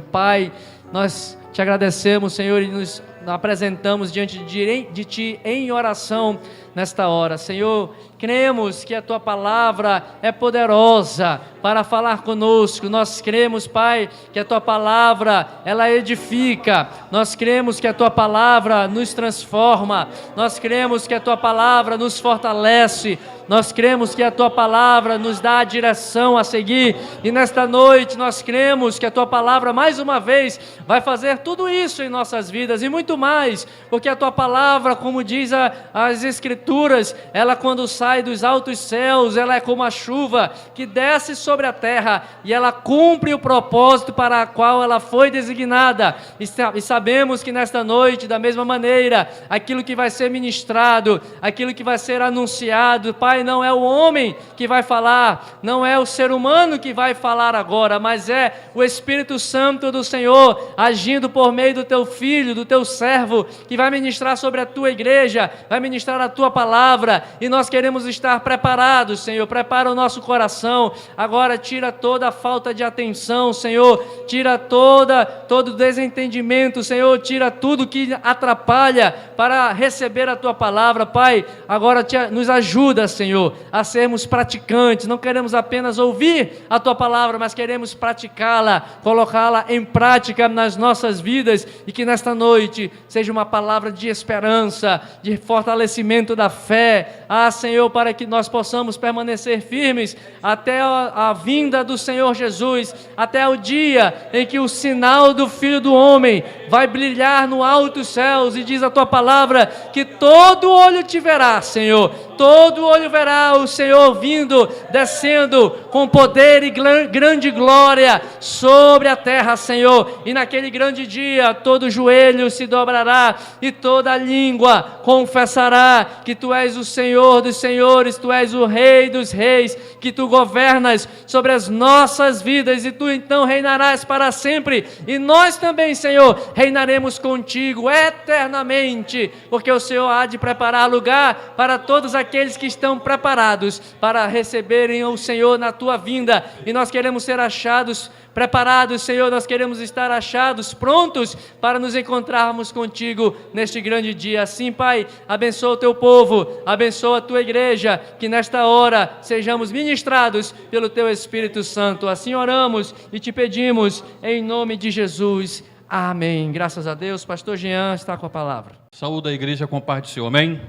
Pai, nós te agradecemos, Senhor, e nos apresentamos diante de Ti em oração nesta hora. Senhor, cremos que a Tua palavra é poderosa para falar conosco. Nós cremos, Pai, que a Tua palavra, ela edifica. Nós cremos que a Tua palavra nos transforma. Nós cremos que a Tua palavra nos fortalece. Nós cremos que a Tua palavra nos dá a direção a seguir, e nesta noite nós cremos que a Tua palavra mais uma vez vai fazer tudo isso em nossas vidas e muito mais, porque a Tua palavra, como diz as Escrituras, ela quando sai dos altos céus, ela é como a chuva que desce sobre a terra e ela cumpre o propósito para o qual ela foi designada, e sabemos que nesta noite, da mesma maneira, aquilo que vai ser ministrado, aquilo que vai ser anunciado, Pai, não é o homem que vai falar, não é o ser humano que vai falar agora, mas é o Espírito Santo do Senhor agindo por meio do Teu Filho, do Teu servo, que vai ministrar sobre a Tua igreja, vai ministrar a Tua palavra, e nós queremos estar preparados, Senhor. Prepara o nosso coração, agora tira toda a falta de atenção, Senhor, tira todo desentendimento, Senhor, tira tudo que atrapalha para receber a Tua palavra, Pai. Agora nos ajuda, Senhor, a sermos praticantes. Não queremos apenas ouvir a Tua palavra, mas queremos praticá-la, colocá-la em prática nas nossas vidas, e que nesta noite seja uma palavra de esperança, de fortalecimento da fé, Senhor, para que nós possamos permanecer firmes até a vinda do Senhor Jesus, até o dia em que o sinal do Filho do Homem vai brilhar no alto céus, e diz a Tua palavra que todo olho te verá, Senhor, todo olho verá o Senhor vindo, descendo com poder e grande glória sobre a terra, Senhor, e naquele grande dia todo joelho se dobrará e toda língua confessará que Tu és o Senhor dos senhores, Tu és o Rei dos reis, que Tu governas sobre as nossas vidas, e Tu então reinarás para sempre, e nós também, Senhor, reinaremos contigo eternamente, porque o Senhor há de preparar lugar para todos aqueles que estão preparados para receberem o Senhor na Tua vinda, e nós queremos ser achados preparados, Senhor. Nós queremos estar achados, prontos para nos encontrarmos contigo neste grande dia. Assim, Pai, abençoa o Teu povo, abençoa a Tua igreja, que nesta hora sejamos ministrados pelo Teu Espírito Santo. Assim oramos e te pedimos em nome de Jesus. Amém. Graças a Deus. Pastor Jean está com a palavra. Saúde a igreja com paz do Senhor. Amém.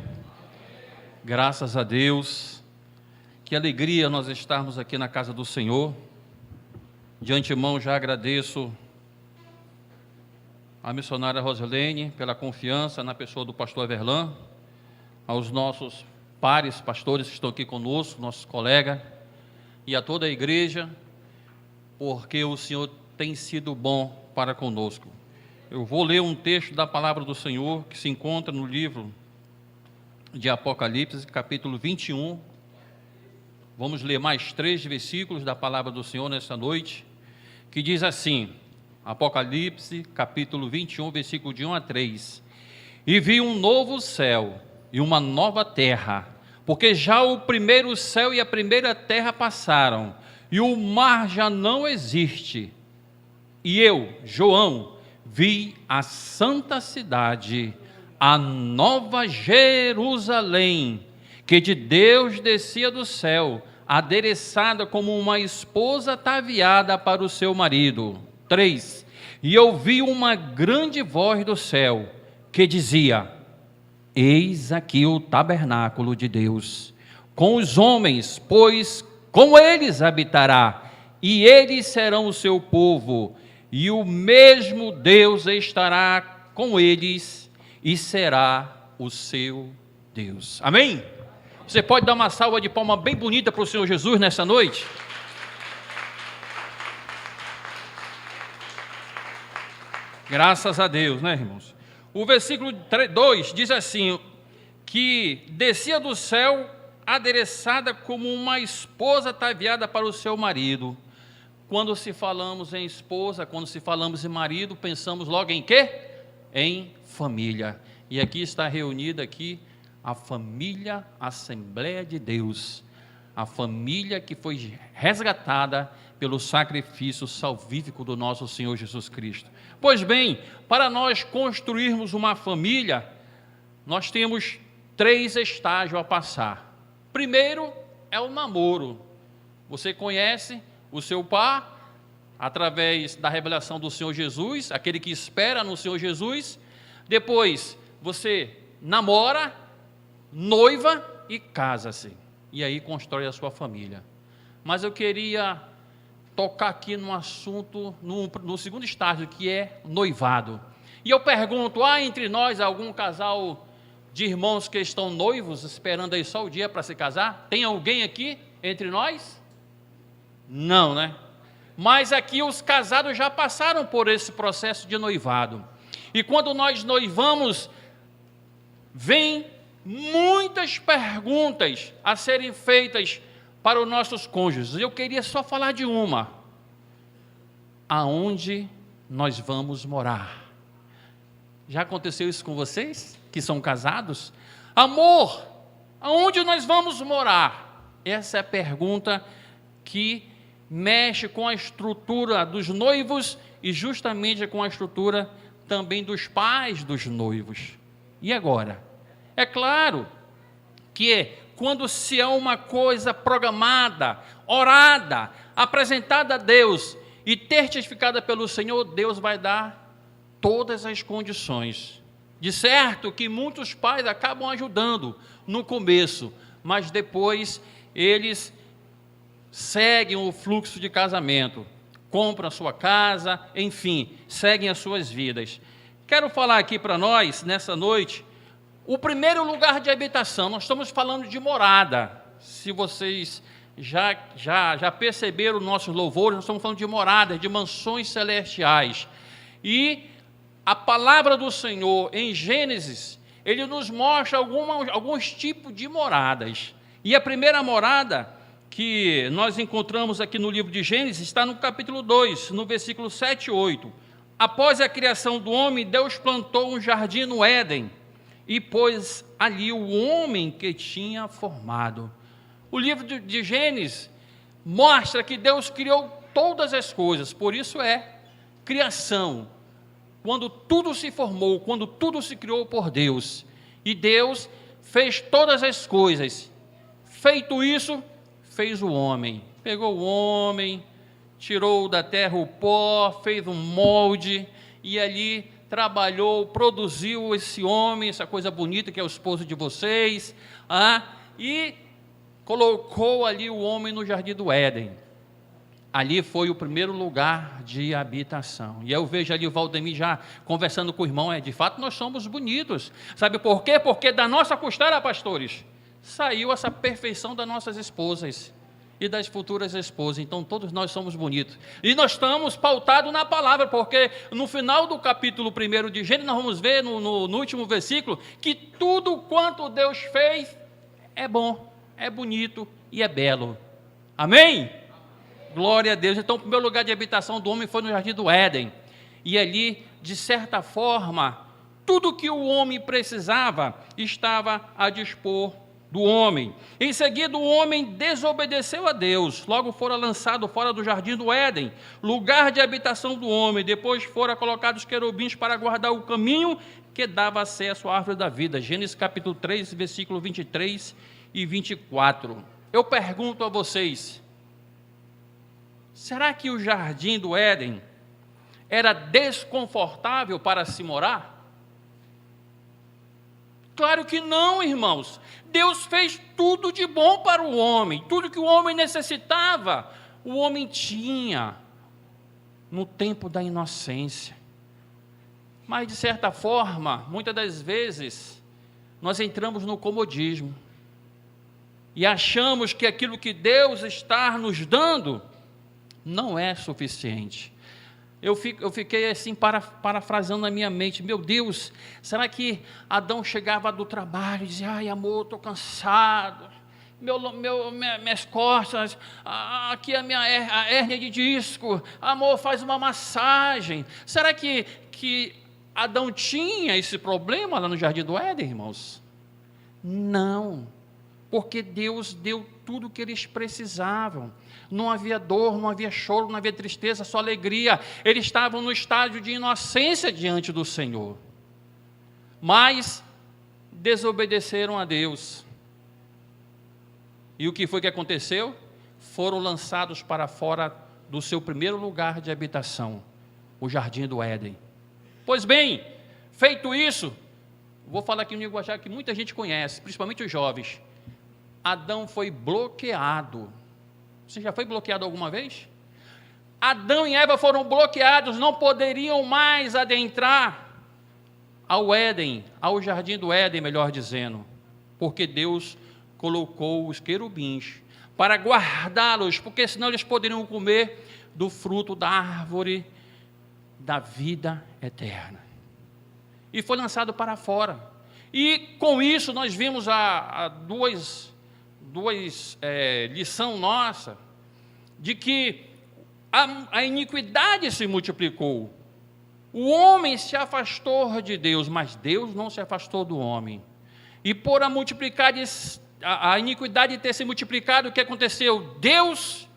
Graças a Deus. Que alegria nós estarmos aqui na casa do Senhor. De antemão já agradeço à missionária Rosilene pela confiança na pessoa do pastor Everlan, aos nossos pares, pastores que estão aqui conosco, nossos colegas, e a toda a igreja, porque o Senhor tem sido bom para conosco. Eu vou ler um texto da palavra do Senhor que se encontra no livro de Apocalipse, capítulo 21. Vamos ler mais 3 versículos da palavra do Senhor nessa noite, que diz assim, Apocalipse, capítulo 21, versículo de 1 a 3. E vi um novo céu e uma nova terra, porque já o primeiro céu e a primeira terra passaram, e o mar já não existe. E eu, João, vi a santa cidade, a nova Jerusalém, que de Deus descia do céu, adereçada como uma esposa ataviada para o seu marido. 3. E ouvi uma grande voz do céu, que dizia, eis aqui o tabernáculo de Deus, com os homens, pois com eles habitará, e eles serão o seu povo, e o mesmo Deus estará com eles, e será o seu Deus. Amém? Você pode dar uma salva de palmas bem bonita para o Senhor Jesus nessa noite? Graças a Deus, né, irmãos? O versículo 2 diz assim, que descia do céu adereçada como uma esposa ataviada para o seu marido. Quando se falamos em esposa, quando se falamos em marido, pensamos logo em quê? Em família. E aqui está reunida aqui a família Assembleia de Deus, a família que foi resgatada pelo sacrifício salvífico do nosso Senhor Jesus Cristo. Pois bem, para nós construirmos uma família, nós temos 3 estágios a passar. Primeiro é o namoro. Você conhece o seu par através da revelação do Senhor Jesus, aquele que espera no Senhor Jesus. Depois você namora, noiva e casa-se. E aí constrói a sua família. Mas eu queria tocar aqui no assunto, no segundo estágio, que é noivado. E eu pergunto, há entre nós algum casal de irmãos que estão noivos, esperando aí só o dia para se casar? Tem alguém aqui entre nós? Não, né? Mas aqui os casados já passaram por esse processo de noivado. E quando nós noivamos, vem muitas perguntas a serem feitas para os nossos cônjuges. Eu queria só falar de uma. Aonde nós vamos morar? Já aconteceu isso com vocês, que são casados? Amor, aonde nós vamos morar? Essa é a pergunta que mexe com a estrutura dos noivos e justamente com a estrutura também dos pais dos noivos. E agora? É claro que quando se há uma coisa programada, orada, apresentada a Deus e testificada pelo Senhor, Deus vai dar todas as condições. De certo que muitos pais acabam ajudando no começo, mas depois eles seguem o fluxo de casamento, compram a sua casa, enfim, seguem as suas vidas. Quero falar aqui para nós, nessa noite, o primeiro lugar de habitação. Nós estamos falando de morada. Se vocês já perceberam nossos louvores, nós estamos falando de moradas, de mansões celestiais. E a palavra do Senhor, em Gênesis, ele nos mostra alguns tipos de moradas. E a primeira morada que nós encontramos aqui no livro de Gênesis está no capítulo 2, no versículo 7 e 8. Após a criação do homem, Deus plantou um jardim no Éden e pôs ali o homem que tinha formado. O livro de Gênesis mostra que Deus criou todas as coisas, por isso é criação. Quando tudo se formou, quando tudo se criou por Deus. E Deus fez todas as coisas. Feito isso, fez o homem. Pegou o homem, tirou da terra o pó, fez um molde e ali trabalhou, produziu esse homem, essa coisa bonita que é o esposo de vocês, e colocou ali o homem no jardim do Éden. Ali foi o primeiro lugar de habitação. E eu vejo ali o Valdemir já conversando com o irmão, de fato nós somos bonitos. Sabe por quê? Porque da nossa costela, pastores, saiu essa perfeição das nossas esposas e das futuras esposas. Então todos nós somos bonitos. E nós estamos pautados na palavra, porque no final do capítulo 1 de Gênesis, nós vamos ver no último versículo, que tudo quanto Deus fez é bom, é bonito e é belo. Amém? Glória a Deus. Então o primeiro lugar de habitação do homem foi no jardim do Éden. E ali, de certa forma, tudo que o homem precisava estava a dispor do homem. Em seguida, o homem desobedeceu a Deus, logo fora lançado fora do jardim do Éden, lugar de habitação do homem. Depois foram colocados querubins para guardar o caminho que dava acesso à árvore da vida. Gênesis capítulo 3, versículo 23 e 24. Eu pergunto a vocês, será que o jardim do Éden era desconfortável para se morar? Claro que não, irmãos. Deus fez tudo de bom para o homem. Tudo que o homem necessitava, o homem tinha no tempo da inocência. Mas, de certa forma, muitas das vezes, nós entramos no comodismo e achamos que aquilo que Deus está nos dando não é suficiente. Eu fiquei assim parafraseando na minha mente, meu Deus, será que Adão chegava do trabalho e dizia, ai amor, estou cansado, minhas costas, aqui a hérnia de disco, amor, faz uma massagem. Será que Adão tinha esse problema lá no Jardim do Éden, irmãos? Não, porque Deus deu tudo o que eles precisavam. Não havia dor, não havia choro, não havia tristeza, só alegria. Eles estavam no estágio de inocência diante do Senhor. Mas desobedeceram a Deus. E o que foi que aconteceu? Foram lançados para fora do seu primeiro lugar de habitação, o Jardim do Éden. Pois bem, feito isso, vou falar aqui um linguajar que muita gente conhece, principalmente os jovens. Adão foi bloqueado. Você já foi bloqueado alguma vez? Adão e Eva foram bloqueados, não poderiam mais adentrar ao Éden, ao Jardim do Éden, melhor dizendo, porque Deus colocou os querubins para guardá-los, porque senão eles poderiam comer do fruto da árvore da vida eterna. E foi lançado para fora. E com isso nós vimos duas lições nossa, de que a iniquidade se multiplicou. O homem se afastou de Deus, mas Deus não se afastou do homem. E por a iniquidade ter se multiplicado, o que aconteceu? Deus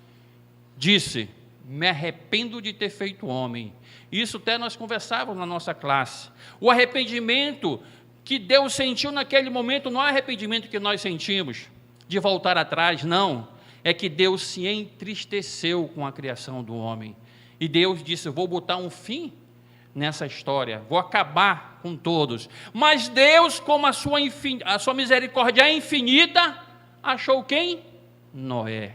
disse: me arrependo de ter feito homem. Isso até nós conversávamos na nossa classe. O arrependimento que Deus sentiu naquele momento não é arrependimento que nós sentimos de voltar atrás, não. É que Deus se entristeceu com a criação do homem. E Deus disse: vou botar um fim nessa história, vou acabar com todos. Mas Deus, como a sua misericórdia é infinita, achou quem? Noé,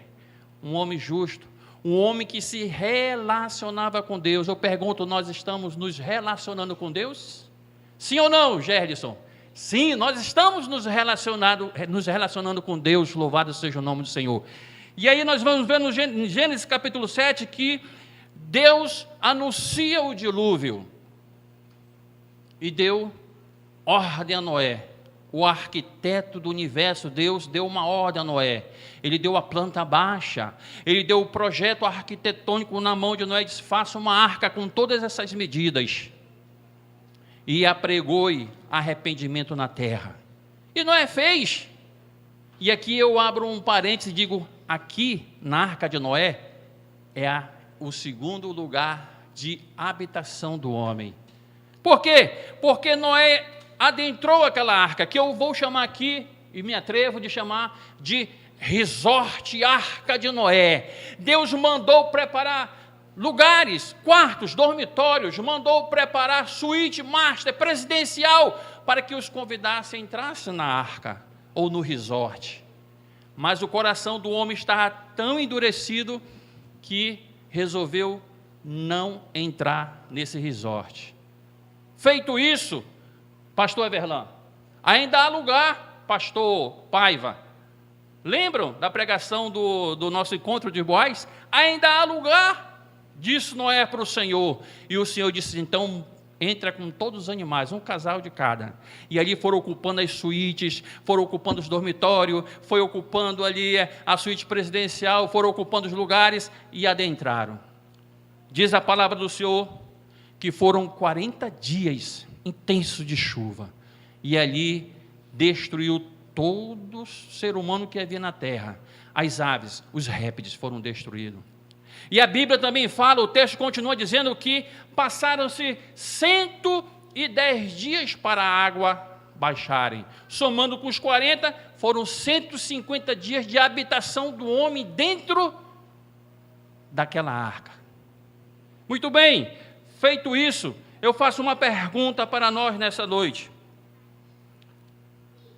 um homem justo, um homem que se relacionava com Deus. Eu pergunto, nós estamos nos relacionando com Deus? Sim ou não, Gerson? Sim, nós estamos nos relacionando com Deus, louvado seja o nome do Senhor. E aí nós vamos ver no Gênesis capítulo 7 que Deus anuncia o dilúvio e deu ordem a Noé. O arquiteto do universo, Deus deu uma ordem a Noé. Ele deu a planta baixa, ele deu o projeto arquitetônico na mão de Noé e disse: faça uma arca com todas essas medidas. E apregou-lhe arrependimento na terra. E Noé fez. E aqui eu abro um parênteses e digo: aqui na arca de Noé é o segundo lugar de habitação do homem. Por quê? Porque Noé adentrou aquela arca, que eu vou chamar aqui, e me atrevo de chamar de resort Arca de Noé. Deus mandou preparar lugares, quartos, dormitórios, mandou preparar suíte master, presidencial, para que os convidasse a entrassem na arca, ou no resort. Mas o coração do homem estava tão endurecido, que resolveu não entrar nesse resort. Feito isso, pastor Everlan, ainda há lugar, pastor Paiva, lembram da pregação do nosso encontro de Boaz? Ainda há lugar, disse Noé para o Senhor, e o Senhor disse: então entra com todos os animais, um casal de cada. E ali foram ocupando as suítes, foram ocupando os dormitórios, foi ocupando ali a suíte presidencial, foram ocupando os lugares e adentraram. Diz a palavra do Senhor que foram 40 dias intensos de chuva, e ali destruiu todo ser humano que havia na terra. As aves, os répteis foram destruídos. E a Bíblia também fala, o texto continua dizendo que passaram-se 110 dias para a água baixarem. Somando com os 40, foram 150 dias de habitação do homem dentro daquela arca. Muito bem, feito isso, eu faço uma pergunta para nós nessa noite.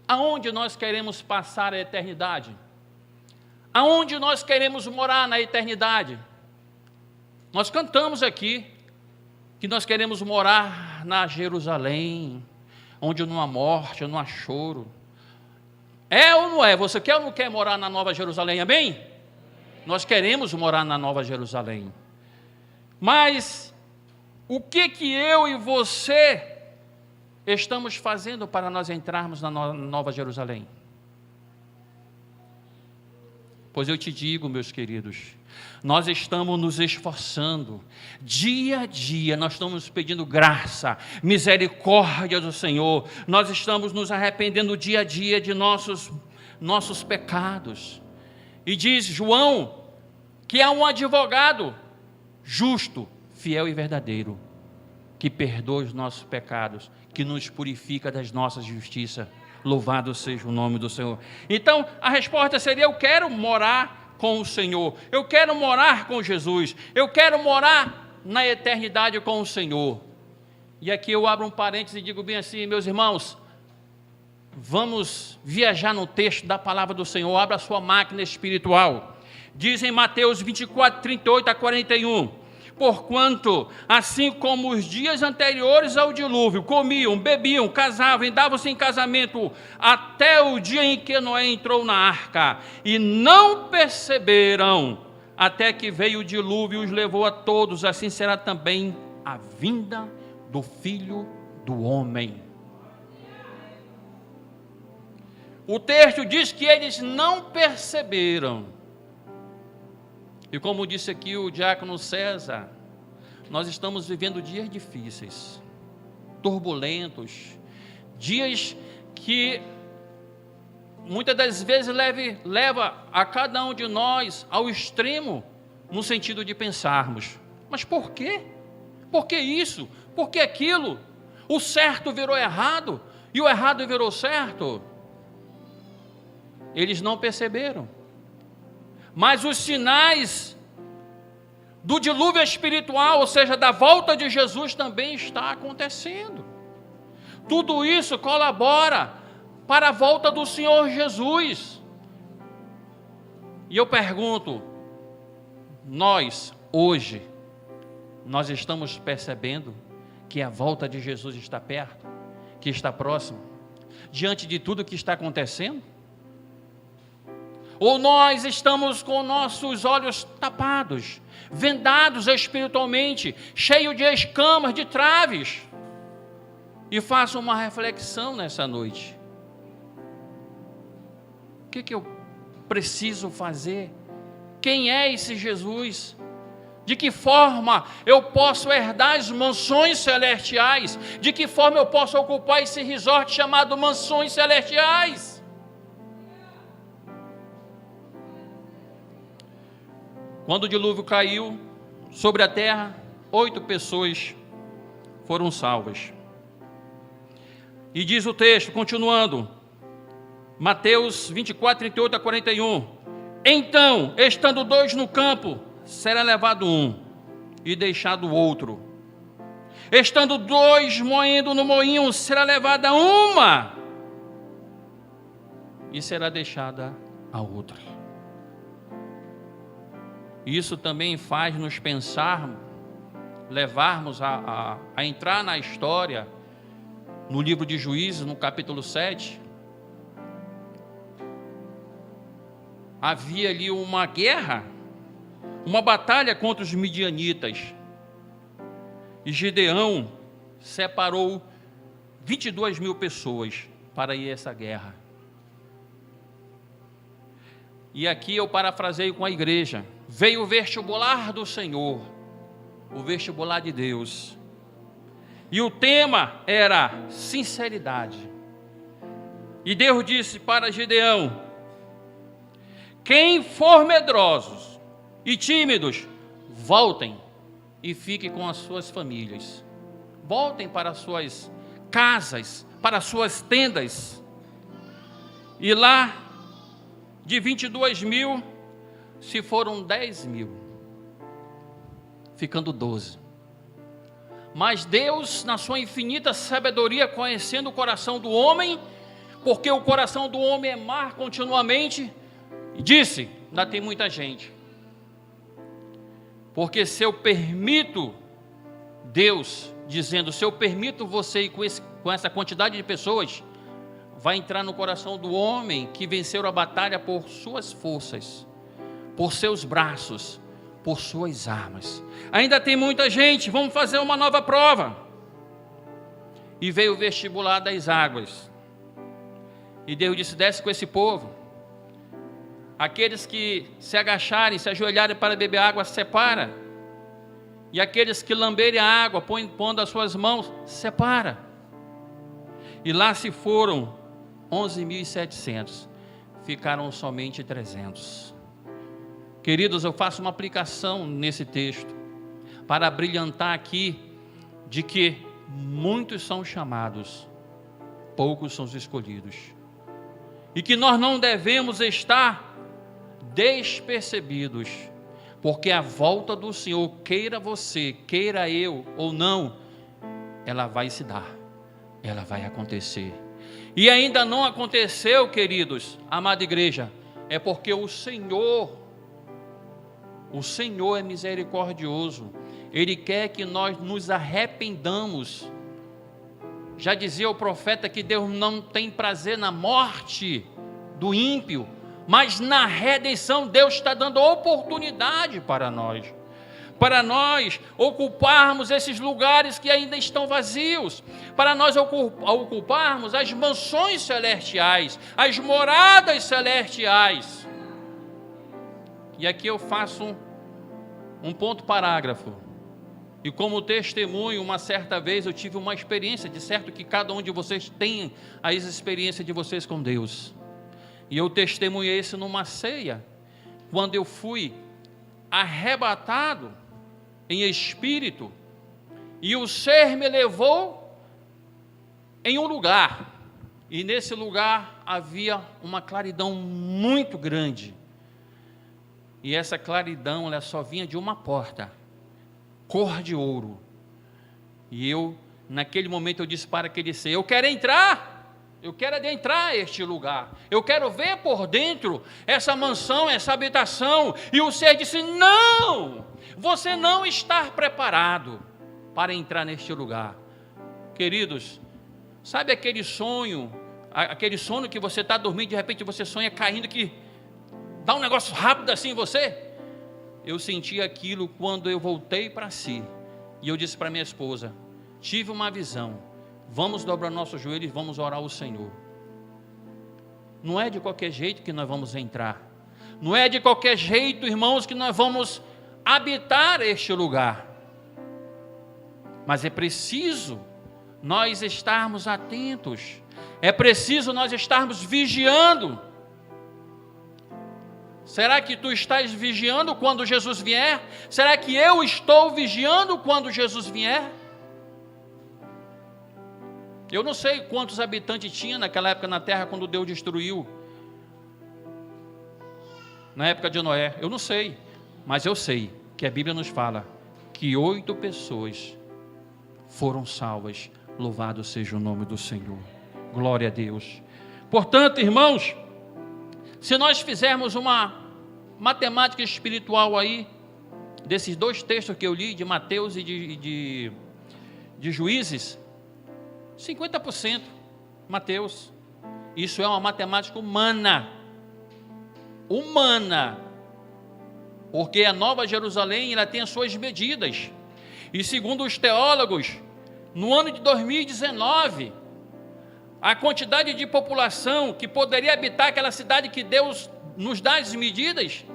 Aonde nós queremos passar a eternidade? Aonde nós queremos morar na eternidade? Nós cantamos aqui que nós queremos morar na Jerusalém, onde não há morte, não há choro. É ou não é? Você quer ou não quer morar na Nova Jerusalém? Amém? Nós queremos morar na Nova Jerusalém. Mas o que eu e você estamos fazendo para nós entrarmos na Nova Jerusalém? Pois eu te digo, meus queridos, nós estamos nos esforçando, dia a dia, nós estamos pedindo graça, misericórdia do Senhor, nós estamos nos arrependendo dia a dia de nossos nossos pecados. E diz João que há um advogado justo, fiel e verdadeiro, que perdoa os nossos pecados, que nos purifica das nossas justiças. Louvado seja o nome do Senhor. Então, a resposta seria: eu quero morar com o Senhor, eu quero morar com Jesus, eu quero morar na eternidade com o Senhor. E aqui eu abro um parênteses e digo bem assim, meus irmãos, vamos viajar no texto da palavra do Senhor. Abra a sua máquina espiritual. Diz em Mateus 24, 38 a 41: porquanto, assim como os dias anteriores ao dilúvio, comiam, bebiam, casavam, davam-se em casamento, até o dia em que Noé entrou na arca, e não perceberam, até que veio o dilúvio e os levou a todos, assim será também a vinda do Filho do Homem. O texto diz que eles não perceberam. E como disse aqui o diácono César, nós estamos vivendo dias difíceis, turbulentos, dias que muitas das vezes leva a cada um de nós ao extremo, no sentido de pensarmos: mas por quê? Por que isso? Por que aquilo? O certo virou errado e o errado virou certo. Eles não perceberam. Mas os sinais do dilúvio espiritual, ou seja, da volta de Jesus, também está acontecendo. Tudo isso colabora para a volta do Senhor Jesus. E eu pergunto, nós, hoje, nós estamos percebendo que a volta de Jesus está perto, que está próximo, diante de tudo que está acontecendo? Ou nós estamos com nossos olhos tapados, vendados espiritualmente, cheios de escamas, de traves? E faço uma reflexão nessa noite. O que eu preciso fazer? Quem é esse Jesus? De que forma eu posso herdar as mansões celestiais? De que forma eu posso ocupar esse resort chamado Mansões Celestiais? Quando o dilúvio caiu sobre a terra, 8 pessoas foram salvas. E diz o texto, continuando, Mateus 24, 38 a 41: então, estando 2 no campo, será levado um e deixado o outro. Estando 2 moendo no moinho, será levada uma e será deixada a outra. Isso também faz nos pensar, levarmos a entrar na história, no livro de Juízes, no capítulo 7. Havia ali uma guerra, uma batalha contra os midianitas. E Gideão separou 22 mil pessoas para ir a essa guerra. E aqui eu parafraseio com a igreja: veio o vestibular do Senhor, o vestibular de Deus. E o tema era sinceridade. E Deus disse para Gideão: quem for medrosos e tímidos, voltem e fiquem com as suas famílias. Voltem para as suas casas, para as suas tendas. E lá, de 22 mil, se foram 10 mil, ficando 12. Mas Deus, na sua infinita sabedoria, conhecendo o coração do homem, porque o coração do homem é mar continuamente, disse: ainda tem muita gente. Porque se eu permito, Deus dizendo, se eu permito você ir com essa quantidade de pessoas, vai entrar no coração do homem que venceu a batalha por suas forças, por seus braços, por suas armas. Ainda tem muita gente, vamos fazer uma nova prova. E veio o vestibular das águas. E Deus disse: desce com esse povo. Aqueles que se agacharem, se ajoelharem para beber água, separa. E aqueles que lamberem a água, pondo as suas mãos, separa. E lá se foram 11.700. ficaram somente 300. Queridos, eu faço uma aplicação nesse texto para brilhantar aqui de que muitos são chamados, poucos são os escolhidos, e que nós não devemos estar despercebidos, porque a volta do Senhor, queira você, queira eu ou não, ela vai se dar, ela vai acontecer. E ainda não aconteceu, queridos, amada igreja, é porque o Senhor é misericordioso. Ele quer que nós nos arrependamos. Já dizia o profeta que Deus não tem prazer na morte do ímpio, mas na redenção. Deus está dando oportunidade para nós ocuparmos esses lugares que ainda estão vazios, para nós ocuparmos as mansões celestiais, as moradas celestiais. E aqui eu faço um ponto parágrafo, e como testemunho, uma certa vez eu tive uma experiência, de certo que cada um de vocês tem a experiência de vocês com Deus, e eu testemunhei isso numa ceia, quando eu fui arrebatado em espírito, e o ser me levou em um lugar, e nesse lugar havia uma claridão muito grande, e essa claridão ela só vinha de uma porta, cor de ouro. E eu, naquele momento, eu disse para aquele ser: eu quero adentrar este lugar, eu quero ver por dentro essa mansão, essa habitação. E o ser disse: não, você não está preparado para entrar neste lugar. Queridos, sabe aquele sono que você está dormindo, de repente você sonha caindo, que dá um negócio rápido assim em você? Eu senti aquilo quando eu voltei para si, e eu disse para minha esposa: tive uma visão, vamos dobrar nossos joelhos e vamos orar ao Senhor. Não é de qualquer jeito que nós vamos entrar, não é de qualquer jeito, irmãos, que nós vamos habitar este lugar, mas é preciso nós estarmos atentos, é preciso nós estarmos vigiando. Será que tu estás vigiando quando Jesus vier? Será que eu estou vigiando quando Jesus vier? Eu não sei quantos habitantes tinha naquela época na terra, quando Deus destruiu, na época de Noé. Eu não sei, mas eu sei que a Bíblia nos fala que 8 pessoas foram salvas. Louvado seja o nome do Senhor. Glória a Deus. Portanto, irmãos, se nós fizermos uma matemática espiritual aí, desses 2 textos que eu li, de Mateus e de Juízes, 50% Mateus. Isso é uma matemática humana, porque a Nova Jerusalém ela tem as suas medidas, e segundo os teólogos, no ano de 2019, a quantidade de população que poderia habitar aquela cidade que Deus nos dá as medidas,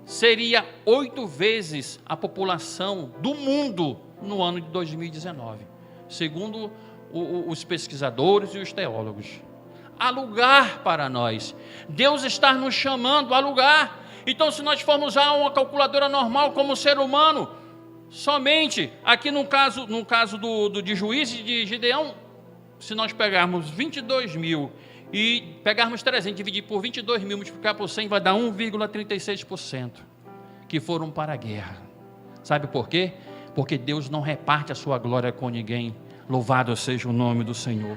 seria 8 vezes a população do mundo no ano de 2019, segundo os pesquisadores e os teólogos. Há lugar para nós, Deus está nos chamando a lugar. Então, se nós formos usar uma calculadora normal como ser humano, somente aqui no caso de Juízes de Gideão, se nós pegarmos 22 mil e pegarmos 300, dividir por 22 mil, multiplicar por 100, vai dar 1,36% que foram para a guerra. Sabe por quê? Porque Deus não reparte a sua glória com ninguém. Louvado seja o nome do Senhor.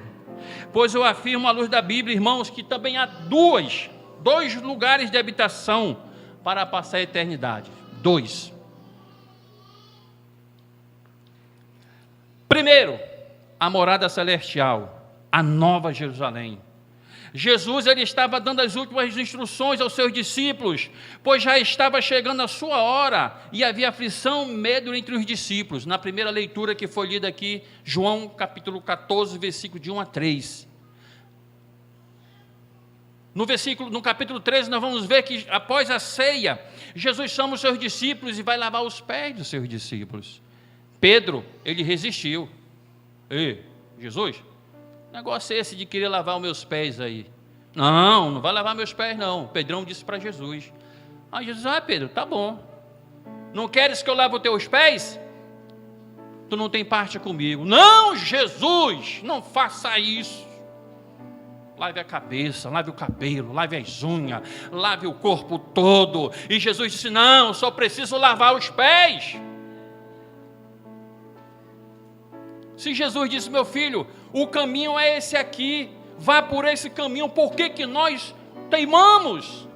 Pois eu afirmo à luz da Bíblia, irmãos, que também há dois lugares de habitação para passar a eternidade. 2. Primeiro, a morada celestial, a Nova Jerusalém. Jesus ele estava dando as últimas instruções aos seus discípulos, pois já estava chegando a sua hora e havia aflição, medo entre os discípulos. Na primeira leitura que foi lida aqui, João capítulo 14, versículo de 1 a 3. No capítulo 13 nós vamos ver que após a ceia, Jesus chama os seus discípulos e vai lavar os pés dos seus discípulos. Pedro, ele resistiu. Ei, Jesus, negócio é esse de querer lavar os meus pés aí? Não vai lavar meus pés não. Pedrão disse para Jesus. Aí Jesus, Pedro, tá bom. Não queres que eu lave os teus pés? Tu não tem parte comigo. Não, Jesus, não faça isso. Lave a cabeça, lave o cabelo, lave as unhas, lave o corpo todo. E Jesus disse, não, só preciso lavar os pés. Se Jesus disse, meu filho, o caminho é esse aqui, vá por esse caminho, por que nós teimamos?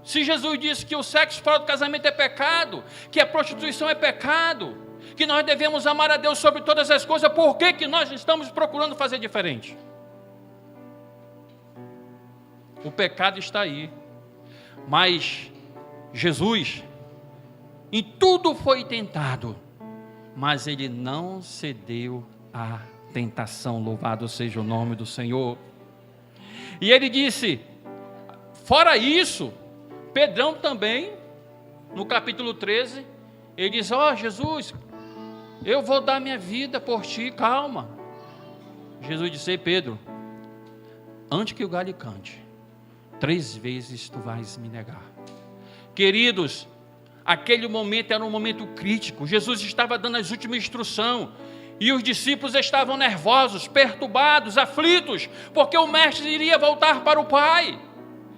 Se Jesus disse que o sexo fora do casamento é pecado, que a prostituição é pecado, que nós devemos amar a Deus sobre todas as coisas, por que nós estamos procurando fazer diferente? O pecado está aí, mas Jesus em tudo foi tentado, mas ele não cedeu à tentação, louvado seja o nome do Senhor. E ele disse, fora isso, Pedrão também, no capítulo 13, ele diz, Jesus, eu vou dar minha vida por ti, calma. Jesus disse, Pedro, antes que o galho cante, 3 vezes tu vais me negar. Queridos, aquele momento era um momento crítico, Jesus estava dando as últimas instruções, e os discípulos estavam nervosos, perturbados, aflitos, porque o mestre iria voltar para o Pai.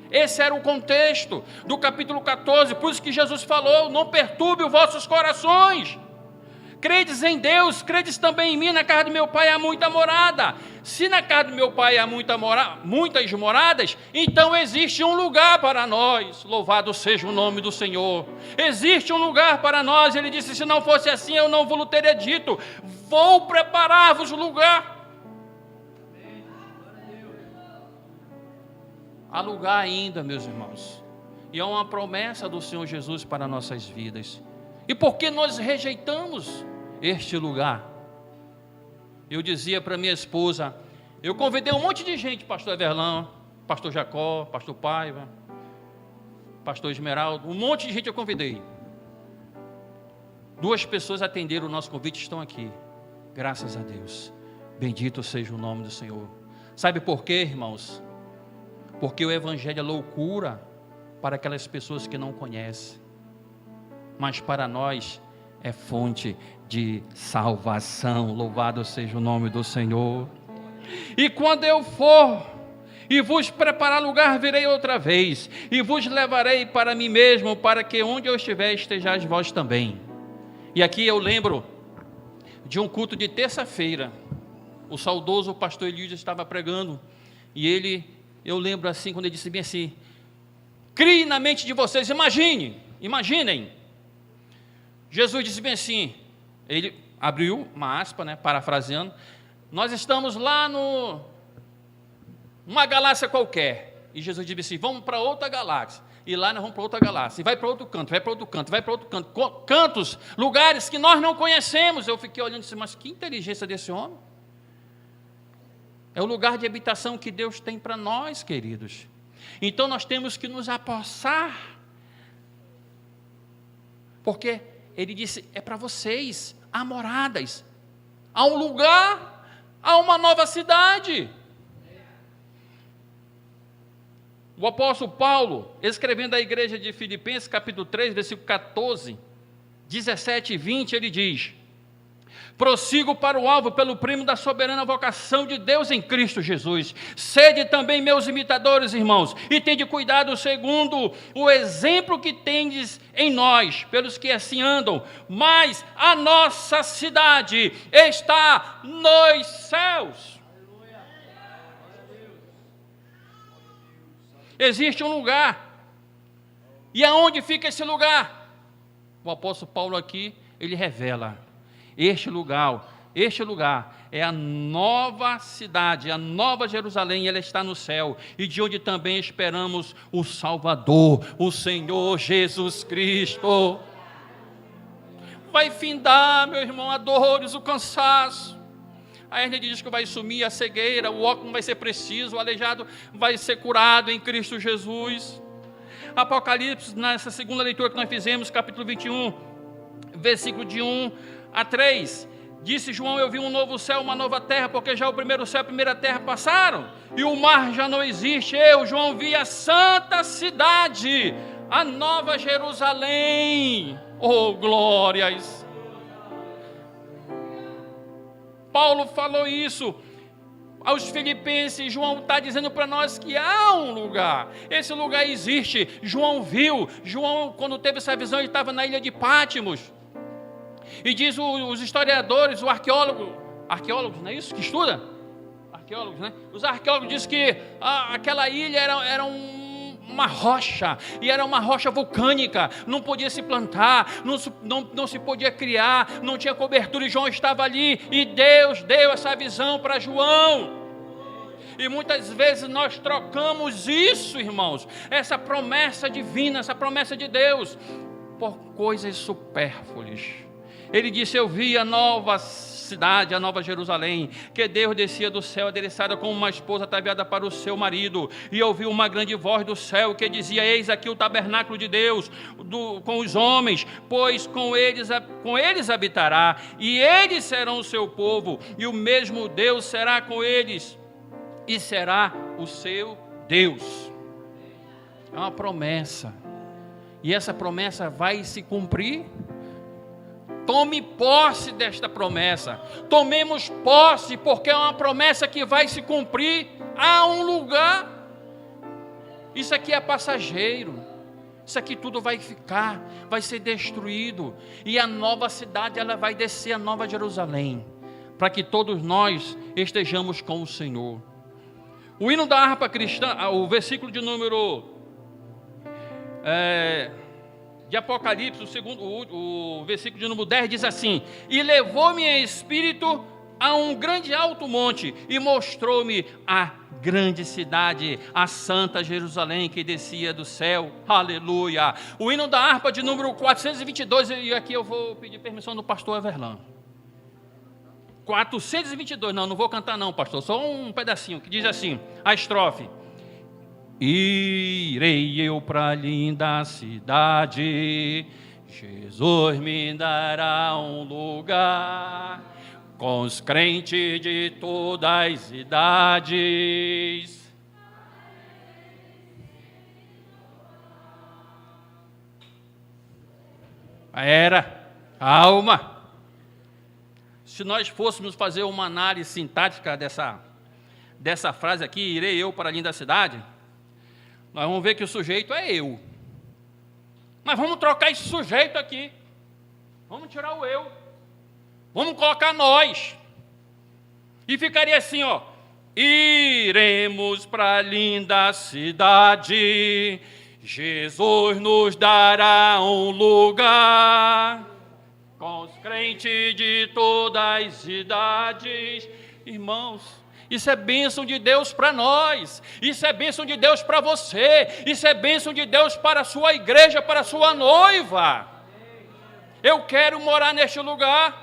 Esse era o contexto do capítulo 14, por isso que Jesus falou, não perturbe os vossos corações. Credes em Deus, credes também em mim, na casa do meu Pai há muita morada. Se na casa do meu Pai há muitas moradas, então existe um lugar para nós, louvado seja o nome do Senhor. Existe um lugar para nós, ele disse, se não fosse assim eu não vos teria dito, vou preparar-vos lugar. Há lugar ainda, meus irmãos, e é uma promessa do Senhor Jesus para nossas vidas. E por que nós rejeitamos este lugar? Eu dizia para minha esposa, eu convidei um monte de gente, pastor Everlan, pastor Jacó, pastor Paiva, pastor Esmeraldo, um monte de gente eu convidei. 2 pessoas atenderam o nosso convite e estão aqui, graças a Deus, bendito seja o nome do Senhor. Sabe por quê, irmãos? Porque o Evangelho é loucura para aquelas pessoas que não conhecem, mas para nós é fonte de salvação, louvado seja o nome do Senhor. E quando eu for e vos preparar lugar, virei outra vez, e vos levarei para mim mesmo, para que onde eu estiver, estejais vós também. E aqui eu lembro de um culto de terça-feira, o saudoso pastor Elias estava pregando, e eu lembro assim, quando ele disse bem assim, crie na mente de vocês, imaginem, Jesus disse bem assim, ele abriu uma aspa, parafraseando, nós estamos lá numa galáxia qualquer, e Jesus disse assim, vamos para outra galáxia, e lá nós vamos para outra galáxia, e vai para outro canto, vai para outro canto, vai para outro canto, cantos, lugares que nós não conhecemos. Eu fiquei olhando e disse, mas que inteligência desse homem. É o lugar de habitação que Deus tem para nós, queridos. Então nós temos que nos apossar, porque ele disse, é para vocês, há moradas, há um lugar, há uma nova cidade. O apóstolo Paulo, escrevendo à igreja de Filipenses, capítulo 3, versículo 14, 17 e 20, ele diz, prossigo para o alvo pelo prêmio da soberana vocação de Deus em Cristo Jesus. Sede também meus imitadores, irmãos, e tende cuidado segundo o exemplo que tendes em nós, pelos que assim andam. Mas a nossa cidade está nos céus. Existe um lugar. E aonde fica esse lugar? O apóstolo Paulo aqui, ele revela. Este lugar é a nova cidade, a nova Jerusalém, ela está no céu, e de onde também esperamos o Salvador, o Senhor Jesus Cristo. Vai findar, meu irmão, a dores, o cansaço, a hérnia de disco vai sumir, a cegueira, o óculos não vai ser preciso, o aleijado vai ser curado em Cristo Jesus. Apocalipse, nessa segunda leitura que nós fizemos, capítulo 21, versículo de 1 a 3, Disse João: eu vi um novo céu, uma nova terra, porque já o primeiro céu e a primeira terra passaram, e o mar já não existe. Eu, João, vi a santa cidade, a nova Jerusalém. Oh, glórias! Paulo falou isso aos Filipenses. João está dizendo para nós que há um lugar, esse lugar existe. João viu. João, quando teve essa visão, ele estava na ilha de Pátimos. E diz os historiadores, o arqueólogos, não é isso que estuda? Arqueólogos, né? Os arqueólogos dizem que aquela ilha era uma rocha, e era uma rocha vulcânica, não podia se plantar, não se podia criar, não tinha cobertura, e João estava ali, e Deus deu essa visão para João. E muitas vezes nós trocamos isso, irmãos, essa promessa divina, essa promessa de Deus, por coisas supérfluas. Ele disse: eu vi a nova cidade, a nova Jerusalém, que Deus descia do céu, adereçada como uma esposa ataviada para o seu marido. E ouvi uma grande voz do céu que dizia: eis aqui o tabernáculo de Deus com os homens, pois com eles habitará, e eles serão o seu povo, e o mesmo Deus será com eles, e será o seu Deus. É uma promessa, e essa promessa vai se cumprir. Tome posse desta promessa. Tomemos posse, porque é uma promessa que vai se cumprir. Há um lugar. Isso aqui é passageiro. Isso aqui tudo vai ficar, vai ser destruído. E a nova cidade, ela vai descer, a nova Jerusalém, para que todos nós estejamos com o Senhor. O hino da harpa cristã, o versículo de número de Apocalipse, o versículo de número 10 diz assim: e levou-me em espírito a um grande alto monte, e mostrou-me a grande cidade, a santa Jerusalém, que descia do céu. Aleluia! O hino da harpa de número 422, e aqui eu vou pedir permissão do pastor Everlan. 422, não vou cantar não, pastor, só um pedacinho, que diz assim, a estrofe: irei eu para a linda cidade, Jesus me dará um lugar, com os crentes de todas as idades. Calma. Se nós fôssemos fazer uma análise sintática dessa frase aqui, irei eu para a linda cidade, nós vamos ver que o sujeito é eu. Mas vamos trocar esse sujeito aqui. Vamos tirar o eu. Vamos colocar nós. E ficaria assim, ó: iremos para a linda cidade, Jesus nos dará um lugar, com os crentes de todas as idades. Irmãos, isso é bênção de Deus para nós, isso é bênção de Deus para você, isso é bênção de Deus para a sua igreja, para a sua noiva. Eu quero morar neste lugar.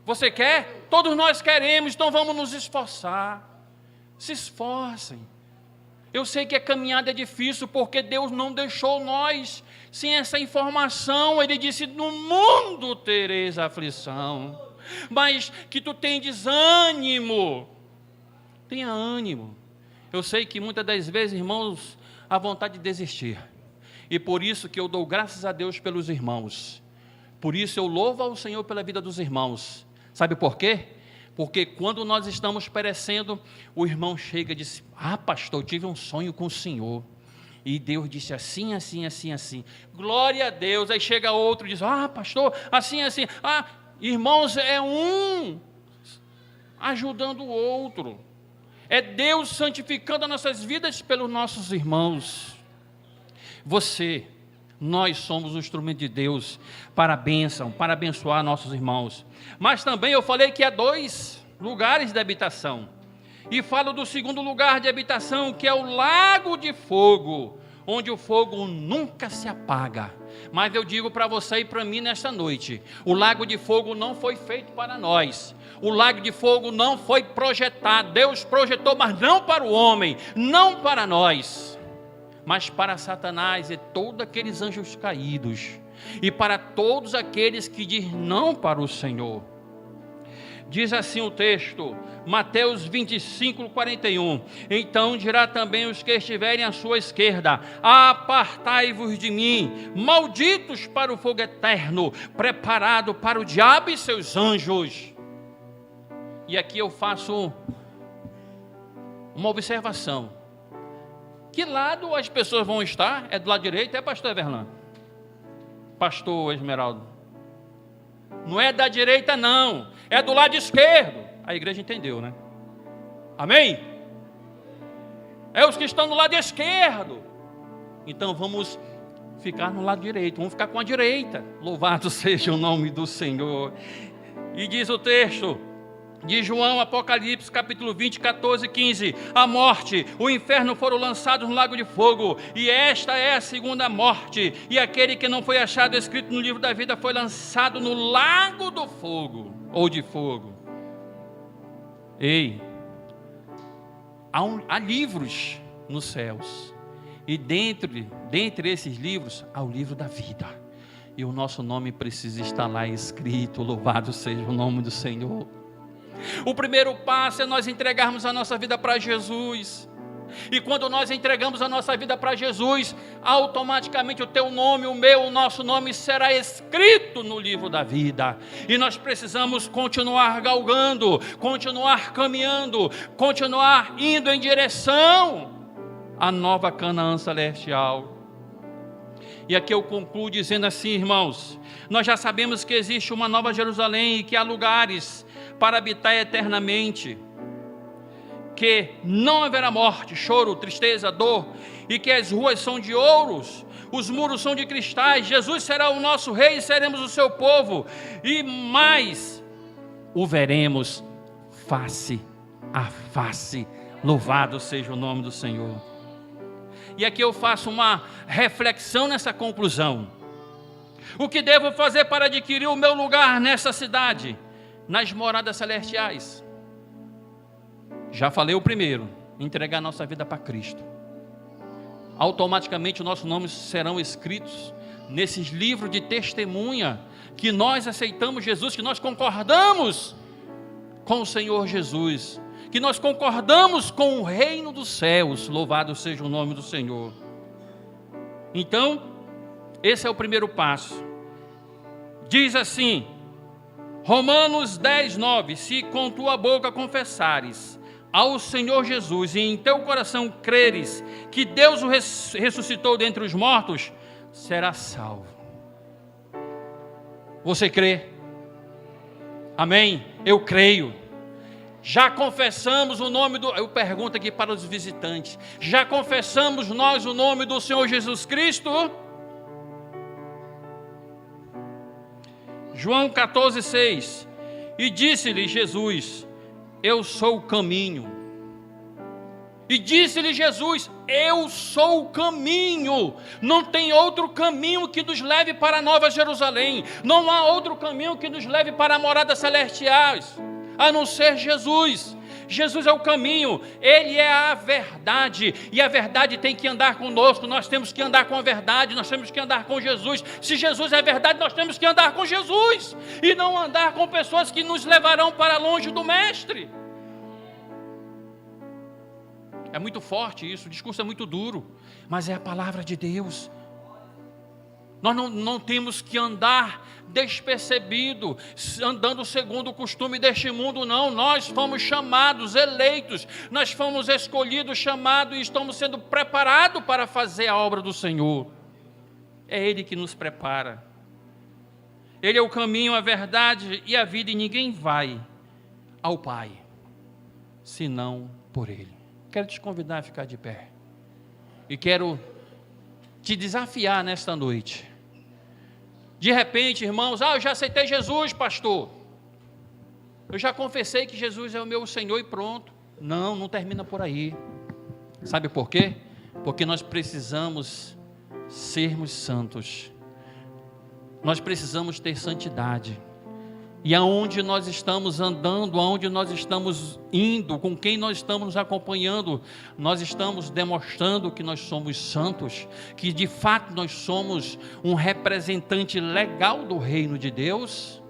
Você quer? Todos nós queremos, então vamos nos esforçar. Se esforcem. Eu sei que a caminhada é difícil, porque Deus não deixou nós sem essa informação. Ele disse: no mundo tereis aflição, mas que tu tenhas ânimo. Tenha ânimo. Eu sei que muitas das vezes, irmãos, há vontade de desistir. E por isso que eu dou graças a Deus pelos irmãos. Por isso eu louvo ao Senhor pela vida dos irmãos. Sabe por quê? Porque quando nós estamos perecendo, o irmão chega e diz: ah, pastor, eu tive um sonho com o Senhor. E Deus disse assim, assim, assim, assim. Glória a Deus. Aí chega outro e diz: ah, pastor, assim, assim. Ah, irmãos, é um ajudando o outro. É Deus santificando as nossas vidas pelos nossos irmãos. Nós somos um instrumento de Deus para a bênção, para abençoar nossos irmãos. Mas também eu falei que há 2 lugares de habitação. E falo do segundo lugar de habitação, que é o lago de fogo, onde o fogo nunca se apaga. Mas eu digo para você e para mim nesta noite: o lago de fogo não foi feito para nós. O lago de fogo não foi projetado. Deus projetou, mas não para o homem, não para nós, mas para Satanás e todos aqueles anjos caídos, e para todos aqueles que dizem não para o Senhor. Diz assim o texto, Mateus 25, 41. Então dirá também os que estiverem à sua esquerda: apartai-vos de mim, malditos para o fogo eterno, preparado para o diabo e seus anjos. E aqui eu faço uma observação. Que lado as pessoas vão estar? É do lado direito, pastor Everlan? Pastor Esmeraldo? Não é da direita não, é do lado esquerdo. A igreja entendeu, né? Amém? É os que estão do lado esquerdo. Então vamos ficar no lado direito, vamos ficar com a direita. Louvado seja o nome do Senhor. E diz o texto de João, Apocalipse, capítulo 20, 14 e 15. A morte, o inferno foram lançados no lago de fogo, e esta é a segunda morte. E aquele que não foi achado escrito no livro da vida foi lançado no lago do fogo, ou de fogo. Ei, há livros nos céus, e dentre esses livros, há o livro da vida. E o nosso nome precisa estar lá escrito. Louvado seja o nome do Senhor. O primeiro passo é nós entregarmos a nossa vida para Jesus. E quando nós entregamos a nossa vida para Jesus, automaticamente o teu nome, o meu, o nosso nome será escrito no livro da vida. E nós precisamos continuar galgando, continuar caminhando, continuar indo em direção à nova Canaã celestial. E aqui eu concluo dizendo assim, irmãos: nós já sabemos que existe uma nova Jerusalém e que há lugares para habitar eternamente, que não haverá morte, choro, tristeza, dor, e que as ruas são de ouros, os muros são de cristais. Jesus será o nosso rei e seremos o seu povo, e mais, o veremos face a face. Louvado seja o nome do Senhor. E aqui eu faço uma reflexão nessa conclusão. O que devo fazer para adquirir o meu lugar nessa cidade, nas moradas celestiais? Já falei o primeiro: entregar nossa vida para Cristo. Automaticamente os nossos nomes serão escritos nesses livros de testemunha, que nós aceitamos Jesus, que nós concordamos com o Senhor Jesus, que nós concordamos com o reino dos céus. Louvado seja o nome do Senhor. Então, esse é o primeiro passo. Diz assim, Romanos 10, 9: se com tua boca confessares ao Senhor Jesus e em teu coração creres que Deus o ressuscitou dentre os mortos, serás salvo. Você crê? Amém? Eu creio. Já confessamos o nome do... Eu pergunto aqui para os visitantes: já confessamos nós o nome do Senhor Jesus Cristo? João 14, 6: e disse-lhe Jesus: eu sou o caminho. E disse-lhe Jesus: eu sou o caminho. Não tem outro caminho que nos leve para a Nova Jerusalém. Não há outro caminho que nos leve para a morada celestiais, a não ser Jesus. Jesus é o caminho, Ele é a verdade, e a verdade tem que andar conosco. Nós temos que andar com a verdade, nós temos que andar com Jesus. Se Jesus é verdade, nós temos que andar com Jesus, e não andar com pessoas que nos levarão para longe do Mestre. É muito forte isso, o discurso é muito duro, mas é a palavra de Deus. Nós não temos que andar despercebido, andando segundo o costume deste mundo, não. Nós fomos chamados, eleitos, nós fomos escolhidos, chamados, e estamos sendo preparados para fazer a obra do Senhor. É Ele que nos prepara. Ele é o caminho, a verdade e a vida, e ninguém vai ao Pai senão por Ele. Quero te convidar a ficar de pé, e quero te desafiar nesta noite. De repente, irmãos: eu já aceitei Jesus, pastor, eu já confessei que Jesus é o meu Senhor e pronto. Não termina por aí. Sabe por quê? Porque nós precisamos sermos santos, nós precisamos ter santidade. E aonde nós estamos andando, aonde nós estamos indo, com quem nós estamos nos acompanhando, nós estamos demonstrando que nós somos santos, que de fato nós somos um representante legal do reino de Deus.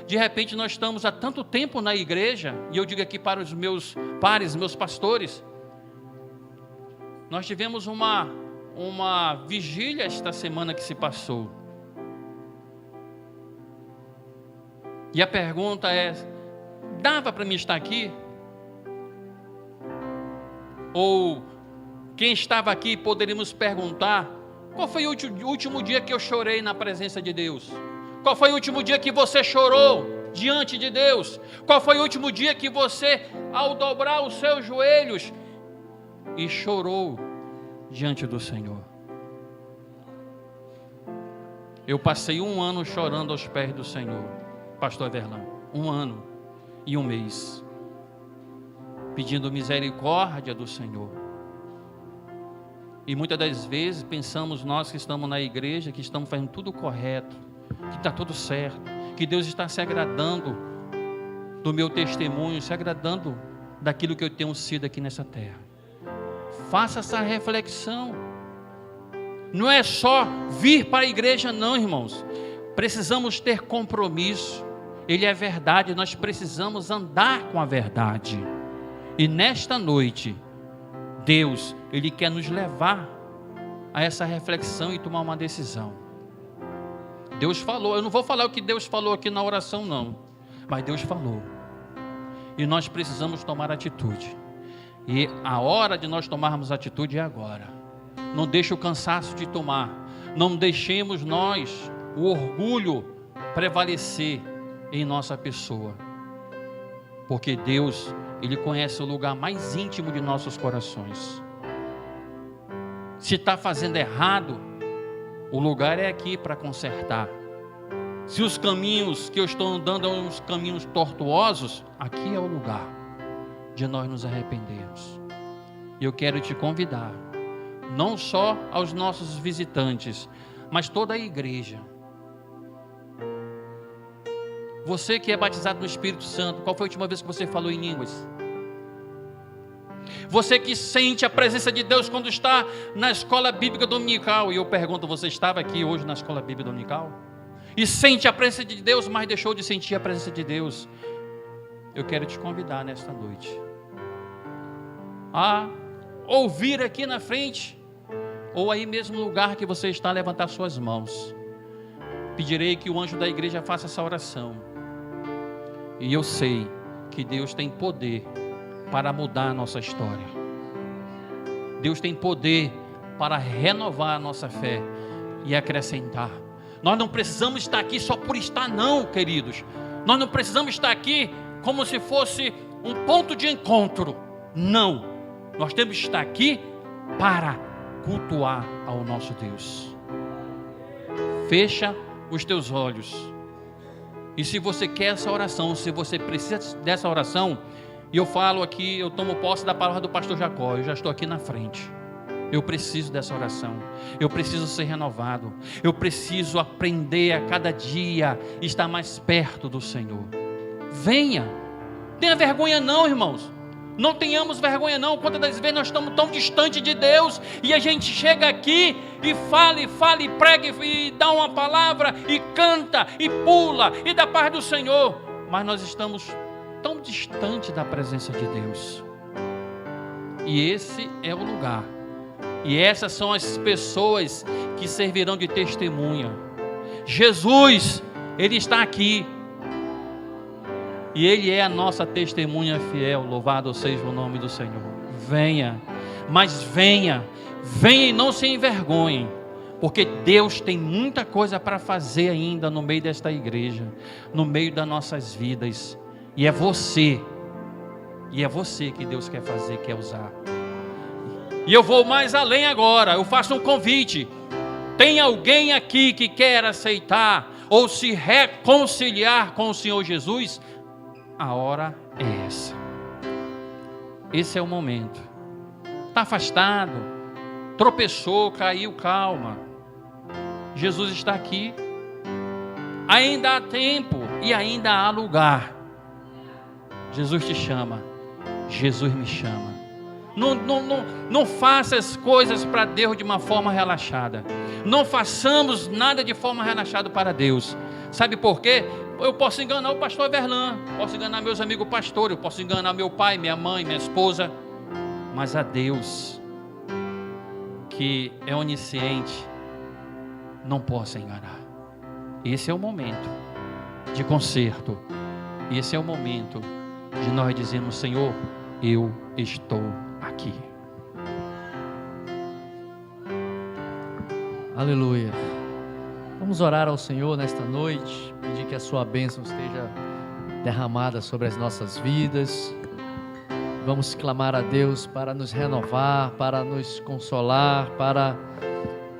De repente nós estamos há tanto tempo na igreja, e eu digo aqui para os meus pares, meus pastores, nós tivemos uma vigília esta semana que se passou. E a pergunta é: dava para mim estar aqui? Ou quem estava aqui poderíamos perguntar: qual foi o último dia que eu chorei na presença de Deus? Qual foi o último dia que você chorou diante de Deus? Qual foi o último dia que você, ao dobrar os seus joelhos, e chorou diante do Senhor? Eu passei 1 ano chorando aos pés do Senhor, pastor Everlan, 1 ano e 1 mês, pedindo misericórdia do Senhor. E muitas das vezes pensamos nós que estamos na igreja, que estamos fazendo tudo correto, que está tudo certo, que Deus está se agradando do meu testemunho, se agradando daquilo que eu tenho sido aqui nessa terra. Faça essa reflexão. Não é só vir para a igreja não, irmãos. Precisamos ter compromisso. Ele é verdade, nós precisamos andar com a verdade. E nesta noite, Deus, Ele quer nos levar a essa reflexão e tomar uma decisão. Deus falou, eu não vou falar o que Deus falou aqui na oração não, mas Deus falou. E nós precisamos tomar atitude. E a hora de nós tomarmos atitude é agora. Não deixe o cansaço de tomar. Não deixemos nós, o orgulho, prevalecer em nossa pessoa. Porque Deus, Ele conhece o lugar mais íntimo de nossos corações. Se está fazendo errado, o lugar é aqui para consertar. Se os caminhos que eu estou andando são uns caminhos tortuosos, aqui é o lugar de nós nos arrependermos. E eu quero te convidar, não só aos nossos visitantes, mas toda a igreja. Você que é batizado no Espírito Santo, qual foi a última vez que você falou em línguas? Você que sente a presença de Deus quando está na escola bíblica dominical. E eu pergunto, você estava aqui hoje na escola bíblica dominical? E sente a presença de Deus, mas deixou de sentir a presença de Deus? Eu quero te convidar nesta noite a ouvir aqui na frente, ou aí mesmo no lugar que você está, levantar suas mãos. Pedirei que o anjo da igreja faça essa oração. E eu sei que Deus tem poder para mudar a nossa história. Deus tem poder para renovar a nossa fé e acrescentar. Nós não precisamos estar aqui só por estar não, queridos. Nós não precisamos estar aqui como se fosse um ponto de encontro. Não. Nós temos que estar aqui para cultuar ao nosso Deus. Fecha os teus olhos. E se você quer essa oração, se você precisa dessa oração, e eu falo aqui, eu tomo posse da palavra do pastor Jacó, eu já estou aqui na frente. Eu preciso dessa oração, eu preciso ser renovado, eu preciso aprender a cada dia, estar mais perto do Senhor. Venha, tenha vergonha não, irmãos, não tenhamos vergonha não. Quantas das vezes nós estamos tão distante de Deus, e a gente chega aqui e fala, e prega, e dá uma palavra, e canta, e pula, e dá paz do Senhor, mas nós estamos tão distante da presença de Deus. E esse é o lugar, e essas são as pessoas que servirão de testemunha. Jesus, Ele está aqui, e Ele é a nossa testemunha fiel. Louvado seja o nome do Senhor. Venha, mas venha e não se envergonhe, porque Deus tem muita coisa para fazer ainda no meio desta igreja, no meio das nossas vidas. E é você que Deus quer fazer, quer usar. E eu vou mais além agora, eu faço um convite. Tem alguém aqui que quer aceitar ou se reconciliar com o Senhor Jesus? A hora é essa. Esse é o momento. Está afastado, tropeçou, caiu, calma. Jesus está aqui. Ainda há tempo e ainda há lugar. Jesus te chama, Jesus me chama. Não faça as coisas para Deus de uma forma relaxada. Não façamos nada de forma relaxada para Deus. Sabe por quê? Eu posso enganar o pastor Everlan, posso enganar meus amigos pastores, eu posso enganar meu pai, minha mãe, minha esposa, mas a Deus, que é onisciente, não posso enganar. Esse é o momento de conserto. Esse é o momento de nós dizermos: Senhor, eu estou aqui. Aleluia. Vamos orar ao Senhor nesta noite, pedir que a sua bênção esteja derramada sobre as nossas vidas. Vamos clamar a Deus para nos renovar, para nos consolar, para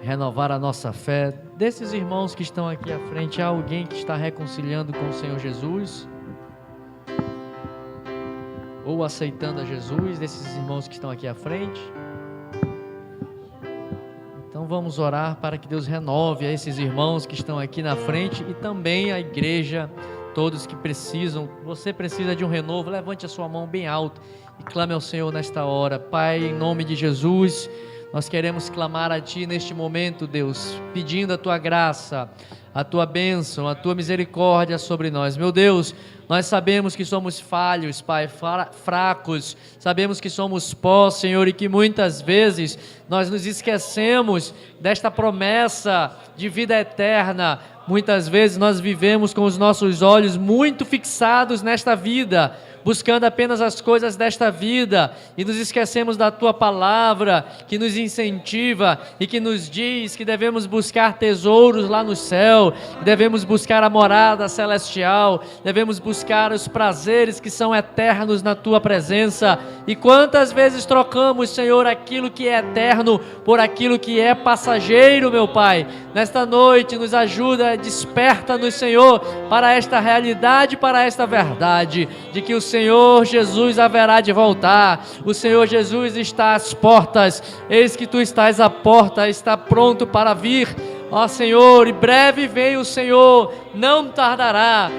renovar a nossa fé. Desses irmãos que estão aqui à frente, há alguém que está reconciliando com o Senhor Jesus? Ou aceitando a Jesus, desses irmãos que estão aqui à frente? Então vamos orar para que Deus renove a esses irmãos que estão aqui na frente e também a igreja, todos que precisam. Você precisa de um renovo, levante a sua mão bem alto e clame ao Senhor nesta hora. Pai, em nome de Jesus, nós queremos clamar a Ti neste momento, Deus, pedindo a Tua graça, a Tua bênção, a Tua misericórdia sobre nós. Meu Deus, nós sabemos que somos falhos, Pai, fracos, sabemos que somos pó, Senhor, e que muitas vezes nós nos esquecemos desta promessa de vida eterna. Muitas vezes nós vivemos com os nossos olhos muito fixados nesta vida, buscando apenas as coisas desta vida, e nos esquecemos da Tua palavra, que nos incentiva e que nos diz que devemos buscar tesouros lá no céu, que devemos buscar a morada celestial, devemos buscar os prazeres que são eternos na Tua presença. E quantas vezes trocamos, Senhor, aquilo que é eterno por aquilo que é passageiro, meu Pai. Nesta noite nos ajuda, desperta-nos, Senhor, para esta realidade, para esta verdade, de que o Senhor Jesus haverá de voltar. O Senhor Jesus está às portas. Eis que Tu estás à porta, está pronto para vir. Ó Senhor, e breve vem o Senhor, não tardará.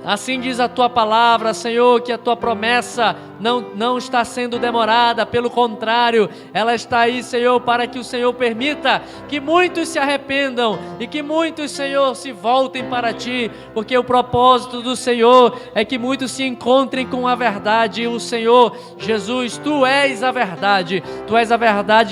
Assim diz a Tua palavra, Senhor, que a Tua promessa não está sendo demorada, pelo contrário, ela está aí, Senhor, para que o Senhor permita que muitos se arrependam e que muitos, Senhor, se voltem para Ti, porque o propósito do Senhor é que muitos se encontrem com a verdade. O Senhor Jesus, Tu és a verdade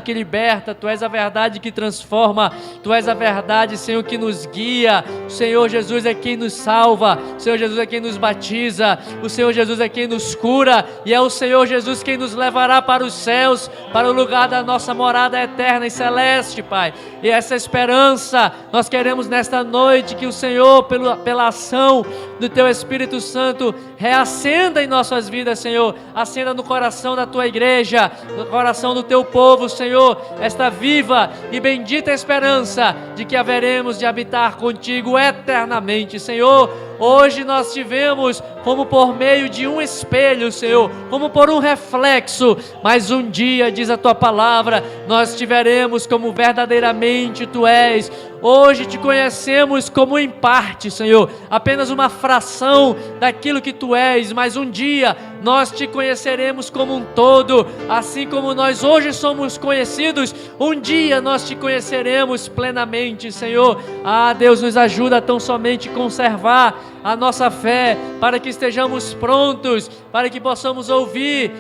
que liberta, Tu és a verdade que transforma, Tu és a verdade, Senhor, que nos guia. O Senhor Jesus é quem nos salva, o Senhor Jesus é quem nos batiza, o Senhor Jesus é quem nos cura, e é o Senhor Jesus quem nos levará para os céus, para o lugar da nossa morada eterna e celeste, Pai. E essa esperança nós queremos nesta noite, que o Senhor, pela ação do Teu Espírito Santo, reacenda em nossas vidas, Senhor, acenda no coração da Tua igreja, no coração do Teu povo, Senhor, esta viva e bendita esperança de que haveremos de habitar contigo eternamente, Senhor. Hoje nós tivemos como por meio de um espelho, Senhor, como por um reflexo, mas um dia, diz a Tua palavra, nós tiveremos como verdadeiramente Tu és. Hoje Te conhecemos como em parte, Senhor, apenas uma fração daquilo que Tu és, mas um dia nós Te conheceremos como um todo, assim como nós hoje somos conhecidos, um dia nós Te conheceremos plenamente, Senhor. Ah, Deus, nos ajuda a tão somente conservar a nossa fé, para que estejamos prontos, para que possamos ouvir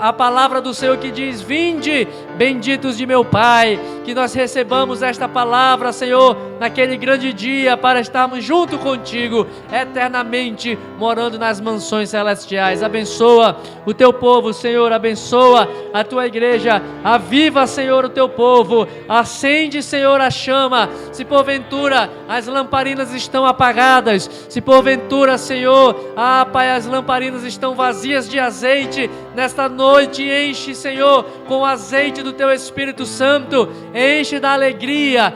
a palavra do Senhor que diz: vinde, benditos de meu Pai, que nós recebamos esta palavra, Senhor, naquele grande dia, para estarmos junto contigo, eternamente, morando nas mansões celestiais. Abençoa o Teu povo, Senhor, abençoa a Tua igreja, aviva, Senhor, o Teu povo, acende, Senhor, a chama. Se porventura as lamparinas estão apagadas, se porventura, Senhor, Pai, as lamparinas estão vazias de azeite, nesta noite enche, Senhor, com o azeite do Teu Espírito Santo, enche da alegria,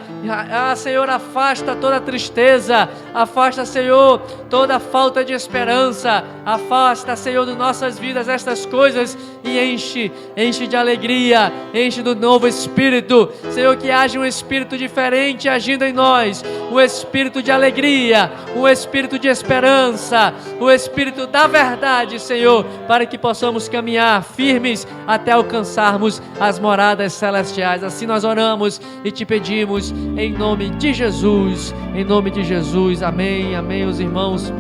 Senhor, afasta toda a tristeza, Afasta, Senhor, toda falta de esperança. Afasta, Senhor, de nossas vidas estas coisas e enche de alegria, enche do novo Espírito. Senhor, que haja um Espírito diferente agindo em nós, um Espírito de alegria, um Espírito de esperança, o Espírito da verdade, Senhor, para que possamos caminhar firmes até alcançarmos as moradas celestiais. Assim nós oramos e te pedimos em nome de Jesus, em nome de Jesus. Amém, amém, os irmãos.